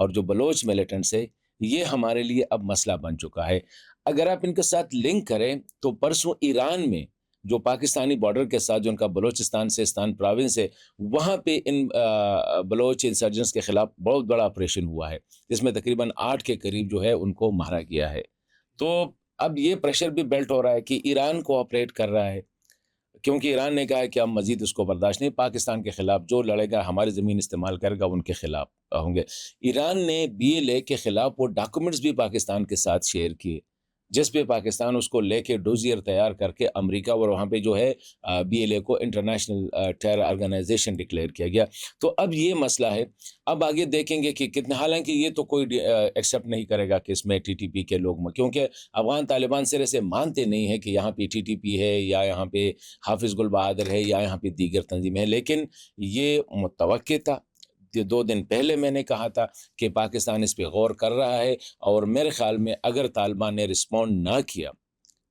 اور جو بلوچ ملیٹنٹس ہے، یہ ہمارے لیے اب مسئلہ بن چکا ہے۔ اگر آپ ان کے ساتھ لنک کریں تو پرسوں ایران میں جو پاکستانی بارڈر کے ساتھ جو ان کا بلوچستان سیستان پراونس ہے، وہاں پہ ان بلوچ انسرجنس کے خلاف بہت بڑا آپریشن ہوا ہے، جس میں تقریباً 8 کے قریب جو ہے ان کو مارا گیا ہے۔ تو اب یہ پریشر بھی بیلٹ ہو رہا ہے کہ ایران کو آپریٹ کر رہا ہے، کیونکہ ایران نے کہا ہے کہ ہم مزید اس کو برداشت نہیں، پاکستان کے خلاف جو لڑے گا، ہماری زمین استعمال کرے گا، ان کے خلاف ہوں گے۔ ایران نے BLA کے خلاف وہ ڈاکومنٹس بھی پاکستان کے ساتھ شیئر کیے، جس پہ پاکستان اس کو لے کے ڈوزیئر تیار کر کے امریکہ اور وہاں پہ جو ہے BLA کو انٹرنیشنل ٹیرر آرگنائزیشن ڈکلیئر کیا گیا۔ تو اب یہ مسئلہ ہے، اب آگے دیکھیں گے کہ کتنے، حالانکہ یہ تو کوئی ایکسیپٹ نہیں کرے گا کہ اس میں TTP کے لوگ، کیونکہ افغان طالبان سرے سے مانتے نہیں ہیں کہ یہاں پہ TTP ہے یا یہاں پہ حافظ گل بہادر ہے یا یہاں پہ دیگر تنظیمیں ہیں، لیکن یہ متوقع تھا۔ 2 دن پہلے میں نے کہا تھا کہ پاکستان اس پہ غور کر رہا ہے، اور میرے خیال میں اگر طالبان نے رسپونڈ نہ کیا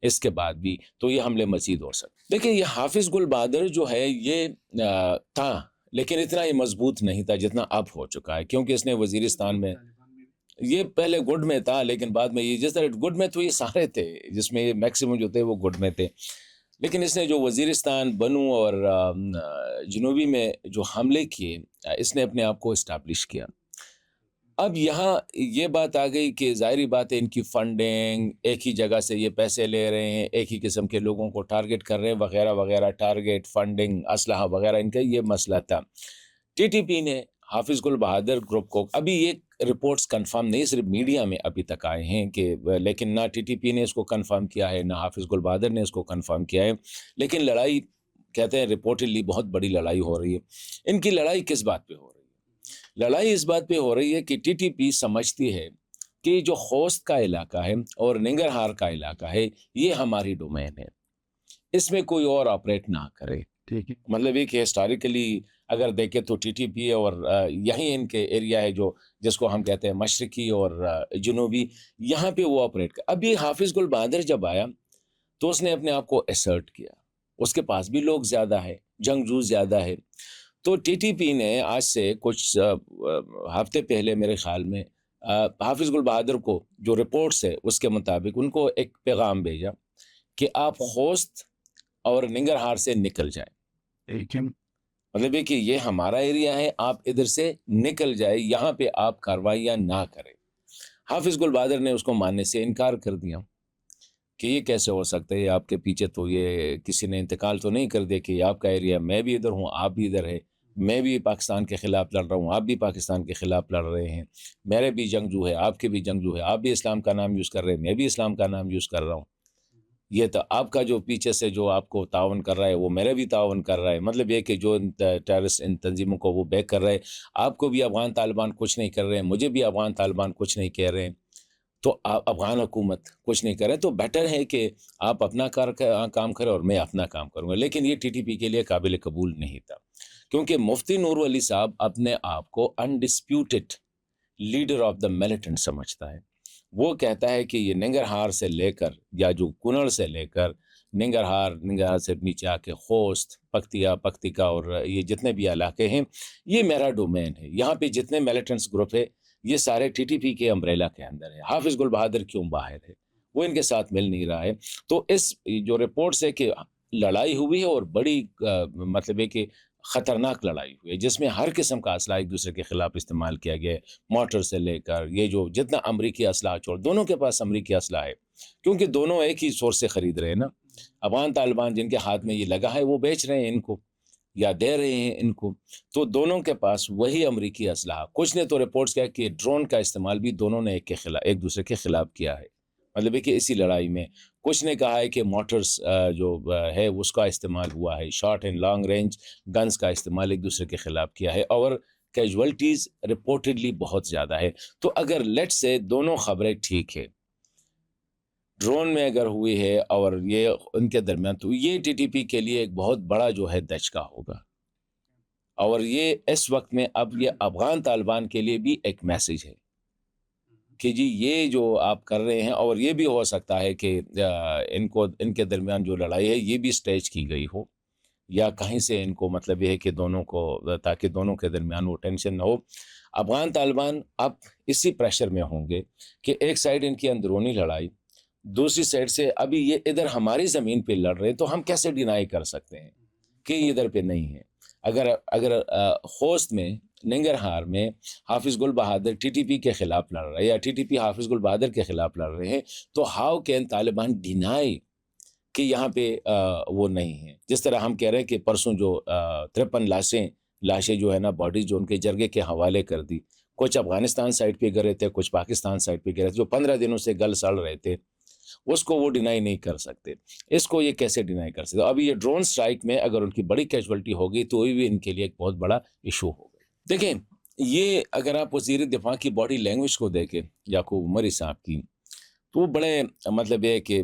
اس کے بعد بھی تو یہ حملے مزید ہو سکتے۔ دیکھیں، یہ حافظ گل بہادر جو ہے یہ تھا، لیکن اتنا ہی مضبوط نہیں تھا جتنا اب ہو چکا ہے، کیونکہ اس نے وزیرستان میں، یہ پہلے گڈ میں تھا لیکن بعد میں یہ، جس طرح گڈ میں تو یہ سارے تھے، جس میں یہ میکسیمم جو تھے وہ گڈ میں تھے، لیکن اس نے جو وزیرستان، بنو اور جنوبی میں جو حملے کیے، اس نے اپنے آپ کو اسٹیبلش کیا۔ اب یہاں یہ بات آ گئی کہ ظاہری بات ہے، ان کی فنڈنگ، ایک ہی جگہ سے یہ پیسے لے رہے ہیں، ایک ہی قسم کے لوگوں کو ٹارگٹ کر رہے ہیں وغیرہ وغیرہ، ٹارگٹ، فنڈنگ، اسلحہ وغیرہ، ان کا یہ مسئلہ تھا۔ TTP نے حافظ گل بہادر گروپ کو، ابھی یہ رپورٹس کنفرم نہیں، صرف میڈیا میں ابھی تک آئے ہیں کہ، لیکن نہ TTP نے اس کو کنفرم کیا ہے، نہ حافظ گل بہادر نے اس کو کنفرم کیا ہے، لیکن لڑائی کہتے ہیں رپورٹڈلی بہت بڑی لڑائی ہو رہی ہے۔ ان کی لڑائی کس بات پہ ہو رہی ہے؟ لڑائی اس بات پہ ہو رہی ہے کہ TTP سمجھتی ہے کہ جو خوست کا علاقہ ہے اور ننگرہار کا علاقہ ہے، یہ ہماری ڈومین ہے، اس میں کوئی اور آپریٹ نہ کرے۔ ٹھیک ہے، مطلب یہ کہ ہسٹوریکلی اگر دیکھیں تو TTP اور یہیں ان کے ایریا ہے جو، جس کو ہم کہتے ہیں مشرقی اور جنوبی، یہاں پہ وہ آپریٹ کر۔ اب یہ حافظ گل بہادر جب آیا تو اس نے اپنے آپ کو اسرٹ کیا، اس کے پاس بھی لوگ زیادہ ہے، جنگجو زیادہ ہے۔ تو TTP نے آج سے کچھ ہفتے پہلے میرے خیال میں حافظ گل بہادر کو، جو رپورٹس ہے اس کے مطابق، ان کو ایک پیغام بھیجا کہ آپ خوست اور ننگرہار سے نکل جائیں، مطلب ہے کہ یہ ہمارا ایریا ہے، آپ ادھر سے نکل جائے، یہاں پہ آپ کارروائیاں نہ کریں۔ حافظ گل بہادر نے اس کو ماننے سے انکار کر دیا کہ یہ کیسے ہو سکتا ہے، آپ کے پیچھے تو یہ کسی نے انتقال تو نہیں کر دیا کہ یہ آپ کا ایریا، میں بھی ادھر ہوں، آپ بھی ادھر ہے، میں بھی پاکستان کے خلاف لڑ رہا ہوں، آپ بھی پاکستان کے خلاف لڑ رہے ہیں، میرے بھی جنگجو ہے، آپ کے بھی جنگجو ہے، آپ بھی اسلام کا نام یوز کر رہے ہیں، میں بھی اسلام کا نام یوز کر رہا ہوں، یہ تو آپ کا جو پیچھے سے جو آپ کو تعاون کر رہا ہے وہ میرا بھی تعاون کر رہا ہے، مطلب یہ کہ جو ٹیررسٹ ان تنظیموں کو وہ بیک کر رہے ہیں، آپ کو بھی افغان طالبان کچھ نہیں کر رہے ہیں، مجھے بھی افغان طالبان کچھ نہیں کہہ رہے ہیں، تو افغان حکومت کچھ نہیں کرے، تو بیٹر ہے کہ آپ اپنا کام کریں اور میں اپنا کام کروں گا۔ لیکن یہ TTP کے لیے قابل قبول نہیں تھا، کیونکہ مفتی نور ولی صاحب اپنے آپ کو انڈسپیوٹڈ لیڈر آف دا ملیٹنٹ سمجھتا ہے۔ وہ کہتا ہے کہ یہ ننگرہار سے لے کر، یا جو کنڑ سے لے کر ننگرہار سے نیچے آ کے خوست، پکتیکا اور یہ جتنے بھی علاقے ہیں، یہ میرا ڈومین ہے، یہاں پہ جتنے ملیٹنٹس گروپ ہے یہ سارے TTP کے امبریلا کے اندر ہے۔ حافظ گل بہادر کیوں باہر ہے؟ وہ ان کے ساتھ مل نہیں رہا ہے۔ تو اس جو رپورٹس ہے کہ لڑائی ہوئی ہے اور بڑی مطلب ہے کہ خطرناک لڑائی ہوئی ہے، جس میں ہر قسم کا اسلحہ ایک دوسرے کے خلاف استعمال کیا گیا ہے، موٹر سے لے کر یہ جو جتنا امریکی اسلحہ چھوڑ، دونوں کے پاس امریکی اسلحہ ہے، کیونکہ دونوں ایک ہی سورس سے خرید رہے ہیں نا۔ افغان طالبان جن کے ہاتھ میں یہ لگا ہے وہ بیچ رہے ہیں ان کو یا دے رہے ہیں ان کو، تو دونوں کے پاس وہی امریکی اسلحہ۔ کچھ نے تو رپورٹس کیا کہ ڈرون کا استعمال بھی دونوں نے ایک دوسرے کے خلاف کیا ہے، مطلب ہے کہ اسی لڑائی میں۔ کچھ نے کہا ہے کہ موٹرز جو ہے اس کا استعمال ہوا ہے، short and long range guns کا استعمال ایک دوسرے کے خلاف کیا ہے، اور کیجولٹیز رپورٹڈلی بہت زیادہ ہے۔ تو اگر لیٹ سے دونوں خبریں ٹھیک ہے، ڈرون میں اگر ہوئی ہے اور یہ ان کے درمیان، تو یہ TTP کے لیے ایک بہت بڑا جو ہے دھچکا ہوگا، اور یہ اس وقت میں اب یہ افغان طالبان کے لیے بھی ایک میسج ہے کہ جی یہ جو آپ کر رہے ہیں، اور یہ بھی ہو سکتا ہے کہ ان کے درمیان جو لڑائی ہے یہ بھی سٹیج کی گئی ہو، یا کہیں سے ان کو مطلب یہ ہے کہ دونوں کو، تاکہ دونوں کے درمیان وہ ٹینشن نہ ہو. افغان طالبان اب اسی پریشر میں ہوں گے کہ ایک سائڈ ان کی اندرونی لڑائی، دوسری سائڈ سے ابھی یہ ادھر ہماری زمین پہ لڑ رہے، تو ہم کیسے ڈینائی کر سکتے ہیں کہ یہ ادھر پہ نہیں ہے. اگر خوست میں، ننگرہار میں حافظ گل بہادر ٹی ٹی پی کے خلاف لڑ رہے ہیں یا ٹی ٹی پی حافظ گل بہادر کے خلاف لڑ رہے ہیں، تو ہاؤ کین طالبان ڈینائی کہ یہاں پہ وہ نہیں ہے. جس طرح ہم کہہ رہے ہیں کہ پرسوں جو 53 لاشیں جو ہے نا، باڈی جو ان کے جرگے کے حوالے کر دی، کچھ افغانستان سائڈ پہ گرے تھے، کچھ پاکستان سائڈ پہ گرے تھے، جو 15 دنوں سے گل سڑ رہے تھے، اس کو وہ ڈینائی نہیں کر سکتے. اس کو یہ کیسے ڈینائی کر سکتے؟ ابھی یہ ڈرون سٹرائک میں اگر ان کی بڑی کیجولٹی ہوگی تو یہ بھی ان کے لیے ایک بہت بڑا ایشو ہوگا. دیکھیں، یہ اگر آپ وزیر دفاع کی باڈی لینگویج کو دیکھیں یعقوب عمری صاحب کی، تو وہ بڑے مطلب یہ کہ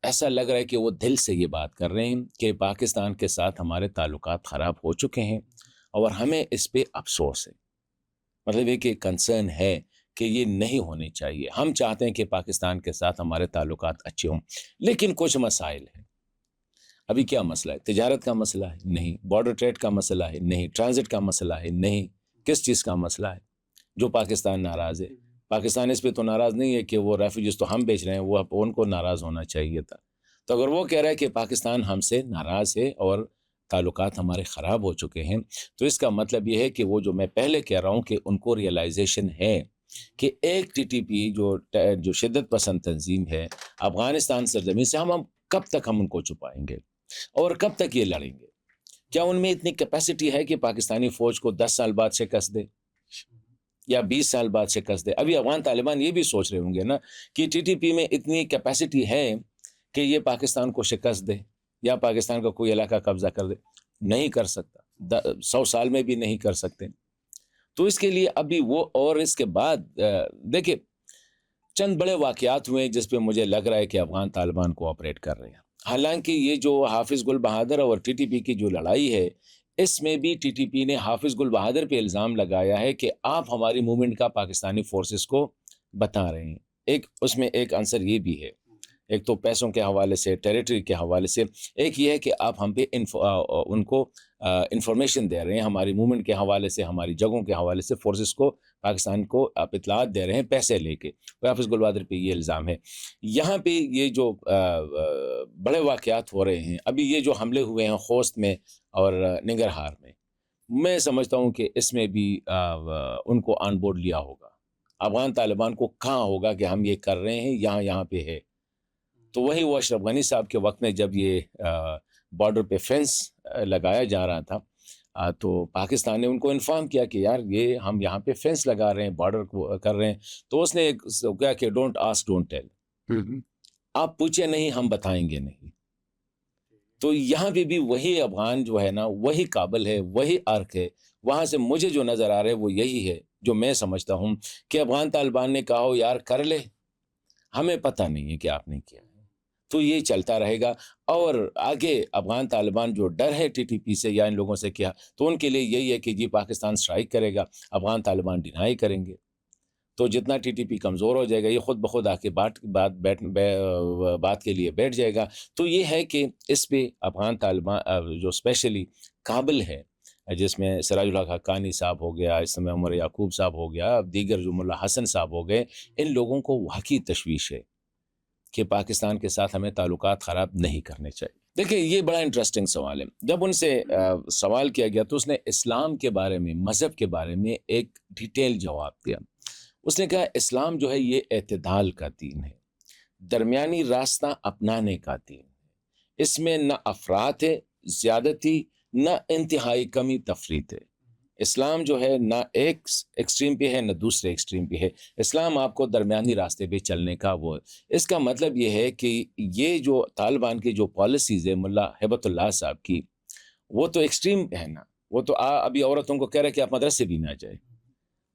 ایسا لگ رہا ہے کہ وہ دل سے یہ بات کر رہے ہیں کہ پاکستان کے ساتھ ہمارے تعلقات خراب ہو چکے ہیں اور ہمیں اس پہ افسوس ہے. مطلب یہ کہ کنسرن ہے کہ یہ نہیں ہونے چاہیے. ہم چاہتے ہیں کہ پاکستان کے ساتھ ہمارے تعلقات اچھے ہوں، لیکن کچھ مسائل ہیں. ابھی کیا مسئلہ ہے؟ تجارت کا مسئلہ ہے؟ نہیں. بارڈر ٹریڈ کا مسئلہ ہے؟ نہیں. ٹرانزٹ کا مسئلہ ہے؟ نہیں. کس چیز کا مسئلہ ہے جو پاکستان ناراض ہے؟ پاکستان اس پہ تو ناراض نہیں ہے کہ وہ ریفیوجیز تو ہم بیچ رہے ہیں، وہ ان کو ناراض ہونا چاہیے تھا. تو اگر وہ کہہ رہا ہے کہ پاکستان ہم سے ناراض ہے اور تعلقات ہمارے خراب ہو چکے ہیں، تو اس کا مطلب یہ ہے کہ وہ جو میں پہلے کہہ رہا ہوں کہ ان کو ریئلائزیشن ہے کہ ایک ٹی ٹی پی جو شدت پسند تنظیم ہے افغانستان سرزمین سے، ہم کب تک ہم ان کو چھپائیں گے اور کب تک یہ لڑیں گے؟ کیا ان میں اتنی کیپیسٹی ہے کہ پاکستانی فوج کو 10 سال بعد شکست دے یا 20 سال بعد شکست دے؟ ابھی افغان طالبان یہ بھی سوچ رہے ہوں گے نا کہ ٹی ٹی پی میں اتنی کیپیسٹی ہے کہ یہ پاکستان کو شکست دے یا پاکستان کا کوئی علاقہ قبضہ کر دے. نہیں کر سکتا، 100 سال میں بھی نہیں کر سکتے. تو اس کے لیے ابھی وہ، اور اس کے بعد دیکھیں چند بڑے واقعات ہوئے جس پہ مجھے لگ رہا ہے کہ افغان طالبان کوآپریٹ کر رہے ہیں. حالانکہ یہ جو حافظ گل بہادر اور ٹی ٹی پی کی جو لڑائی ہے، اس میں بھی ٹی ٹی پی نے حافظ گل بہادر پہ الزام لگایا ہے کہ آپ ہماری موومنٹ کا پاکستانی فورسز کو بتا رہے ہیں. اس میں ایک عنصر یہ بھی ہے، ایک تو پیسوں کے حوالے سے، ٹیریٹری کے حوالے سے، ایک یہ ہے کہ آپ ہم پہ ان کو انفارمیشن دے رہے ہیں، ہماری موومنٹ کے حوالے سے، ہماری جگہوں کے حوالے سے فورسز کو، پاکستان کو آپ اطلاعات دے رہے ہیں پیسے لے کے. حافظ گل بہادر پہ یہ الزام ہے. یہاں پہ یہ جو بڑے واقعات ہو رہے ہیں، ابھی یہ جو حملے ہوئے ہیں خوست میں اور ننگرہار میں سمجھتا ہوں کہ اس میں بھی ان کو آن بورڈ لیا ہوگا. افغان طالبان کو کہاں ہوگا کہ ہم یہ کر رہے ہیں، یہاں پہ ہے. تو وہی وہ اشرف غنی صاحب کے وقت میں جب یہ بارڈر پہ فینس لگایا جا رہا تھا، تو پاکستان نے ان کو انفارم کیا کہ یار یہ ہم یہاں پہ فینس لگا رہے ہیں، بارڈر کو کر رہے ہیں. تو اس نے کہا کہ ڈونٹ آسک ڈونٹ ٹیل، آپ پوچھے نہیں ہم بتائیں گے نہیں. تو یہاں پہ بھی وہی افغان جو ہے نا، وہی کابل ہے، وہی عرق ہے. وہاں سے مجھے جو نظر آ رہا ہے وہ یہی ہے جو میں سمجھتا ہوں کہ افغان طالبان نے کہا ہو یار کر لے، ہمیں پتہ نہیں ہے کہ آپ نے کیا. تو یہ چلتا رہے گا. اور آگے افغان طالبان جو ڈر ہے ٹی ٹی پی سے یا ان لوگوں سے کیا، تو ان کے لیے یہی ہے کہ جی پاکستان سٹرائک کرے گا، افغان طالبان ڈینائی کریں گے، تو جتنا ٹی ٹی پی کمزور ہو جائے گا، یہ خود بخود آ کے بات کے لیے بیٹھ جائے گا. تو یہ ہے کہ اس پہ افغان طالبان جو اسپیشلی کابل ہے، جس میں سراج الحق حقانی صاحب ہو گیا، اس میں عمر یعقوب صاحب ہو گیا، دیگر جو ملا حسن صاحب ہو گئے، ان لوگوں کو واقعی تشویش ہے کہ پاکستان کے ساتھ ہمیں تعلقات خراب نہیں کرنے چاہیے. دیکھیں یہ بڑا انٹرسٹنگ سوال ہے. جب ان سے سوال کیا گیا تو اس نے اسلام کے بارے میں، مذہب کے بارے میں ایک ڈیٹیل جواب دیا. اس نے کہا اسلام جو ہے یہ اعتدال کا دین ہے، درمیانی راستہ اپنانے کا دین ہے. اس میں نہ افراط ہے، زیادتی، نہ انتہائی کمی تفریط ہے. اسلام جو ہے نہ ایک ایکسٹریم پہ ہے نہ دوسرے ایکسٹریم پہ ہے. اسلام آپ کو درمیانی راستے پہ چلنے کا وہ ہے. اس کا مطلب یہ ہے کہ یہ جو طالبان کی جو پالیسیز ہے ملا ہیبت اللہ صاحب کی، وہ تو ایکسٹریم ہے نا. وہ تو ابھی عورتوں کو کہہ رہے کہ آپ مدرسے بھی نہ جائیں.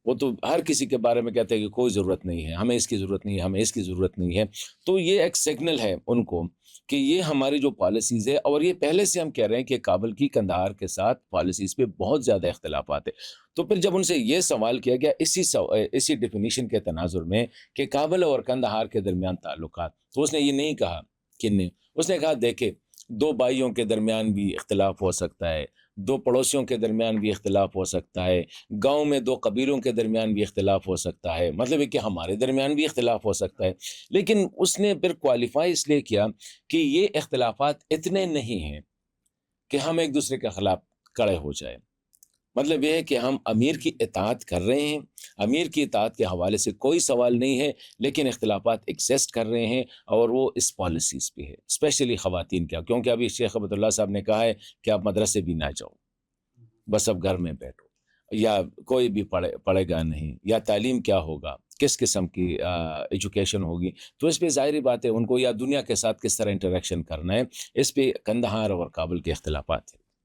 وہ تو ہر کسی کے بارے میں کہتے ہیں کہ کوئی ضرورت نہیں ہے، ہمیں اس کی ضرورت نہیں ہے، ہمیں اس کی ضرورت نہیں ہے. تو یہ ایک سگنل ہے ان کو کہ یہ ہماری جو پالیسیز ہے، اور یہ پہلے سے ہم کہہ رہے ہیں کہ کابل کی قندھار کے ساتھ پالیسیز پہ بہت زیادہ اختلافات ہیں. تو پھر جب ان سے یہ سوال کیا گیا اسی ڈیفینیشن کے تناظر میں کہ کابل اور قندھار کے درمیان تعلقات، تو اس نے یہ نہیں کہا کہ نہیں. اس نے کہا دیکھیں دو بھائیوں کے درمیان بھی اختلاف ہو سکتا ہے، دو پڑوسیوں کے درمیان بھی اختلاف ہو سکتا ہے، گاؤں میں دو قبیلوں کے درمیان بھی اختلاف ہو سکتا ہے، مطلب ہے کہ ہمارے درمیان بھی اختلاف ہو سکتا ہے۔ لیکن اس نے پھر کوالیفائی اس لیے کیا کہ یہ اختلافات اتنے نہیں ہیں کہ ہم ایک دوسرے کے خلاف کڑے ہو جائیں۔ مطلب یہ ہے کہ ہم امیر کی اطاعت کر رہے ہیں، امیر کی اطاعت کے حوالے سے کوئی سوال نہیں ہے، لیکن اختلافات ایگزسٹ کر رہے ہیں، اور وہ اس پالیسیز پہ ہے، اسپیشلی خواتین کا، کیونکہ ابھی شیخ عبد اللہ صاحب نے کہا ہے کہ آپ مدرسے بھی نہ جاؤ، بس اب گھر میں بیٹھو، یا کوئی بھی پڑھے گا نہیں، یا تعلیم کیا ہوگا، کس قسم کی ایجوکیشن ہوگی۔ تو اس پہ ظاہری بات ہے ان کو یا دنیا کے ساتھ کس طرح انٹریکشن کرنا ہے، اس پہ قندھار اور کابل کے اختلافات ہیں۔